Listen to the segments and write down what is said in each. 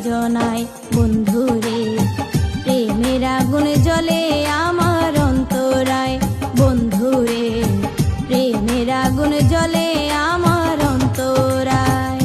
জনাই বন্ধুরে, প্রেমের আগুন জ্বলে আমার অন্তরায় বন্ধুরে, প্রেমের আগুন জ্বলে আমার অন্তরায়।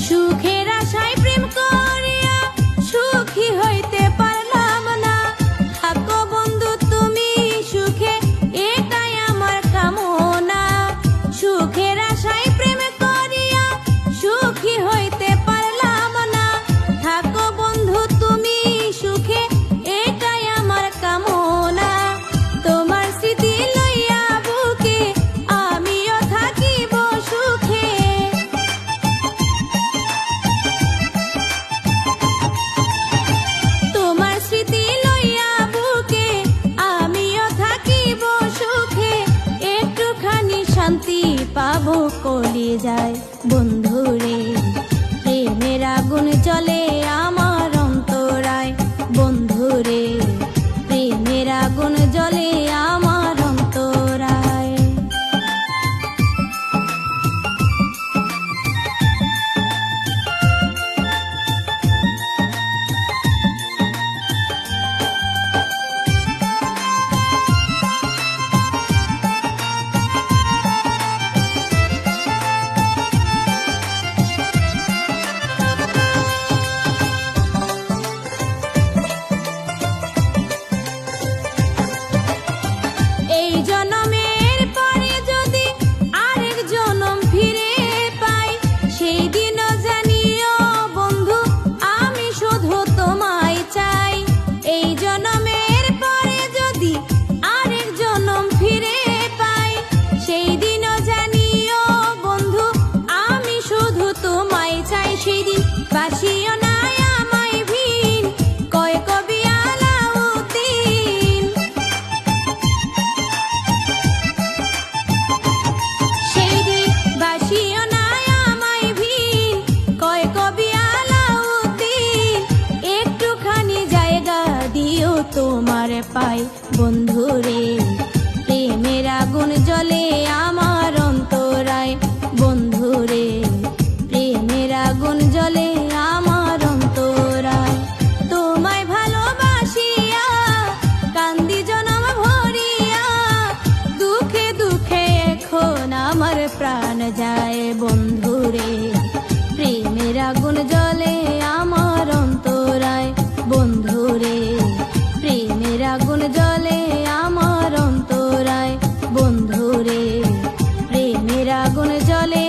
সুখের আশায় প্রেম করিয়া সুখী হইতে পারলাম না, থাকো বন্ধু তুমি সুখে এটাই আমার কামনা। সুখের আশায় প্রেম করিয়া সুখী হইতে পারলাম না, থাকো বন্ধু তুমি সুখে এটাই আমার কামনা। তোমার স্মৃতি লইয়া বুকে আমিও থাকিব সুখে, তোমার স্মৃতি লইয়া বুকে আমিও থাকিব সুখে, একটুখানি শান্তি পাবো কলিজায় বন্ধুরে, প্রেমের আগুন জ্বলে আমার অন্তরায় বন্ধুরে, প্রেমের আগুন জ্বলে আমার অন্তরায়। এই জনমের পরে যদি আরেক জনম ফিরে পাই, সেই দিনও জানিও বন্ধু আমি শুধু তোমায় চাই। এই জনমের পরে যদি আরেক জনম ফিরে পাই, সেই দিনও জানিও বন্ধু আমি শুধু তোমায় চাই। সেই দিন বাসিও না আমায় ভিন, কয় কবি আলাউদ্দিন, সেই দিন বাসিও না আমায় ভিন, কয় কবি আলাউদ্দিন, একটুখানি জায়গা দিও তোমার পাই বন্ধুরে, প্রেমের আগুন জ্বলে আমার অন্তরায় বন্ধুরে, প্রেমের আগুন জ্বলে আমার অন্তরায়। তোমায় ভালোবাসিয়া কান্দি জনম ভরিয়া, দুঃখে দুঃখে এখন আমার প্রাণ যায় বন্ধুরে, প্রেমের আগুন জ্বলে আমার অন্তরায় বন্ধুরে, প্রেমের আগুন জ্বলে আমার অন্তরায় বন্ধুরে, প্রেমের আগুন জ্বলে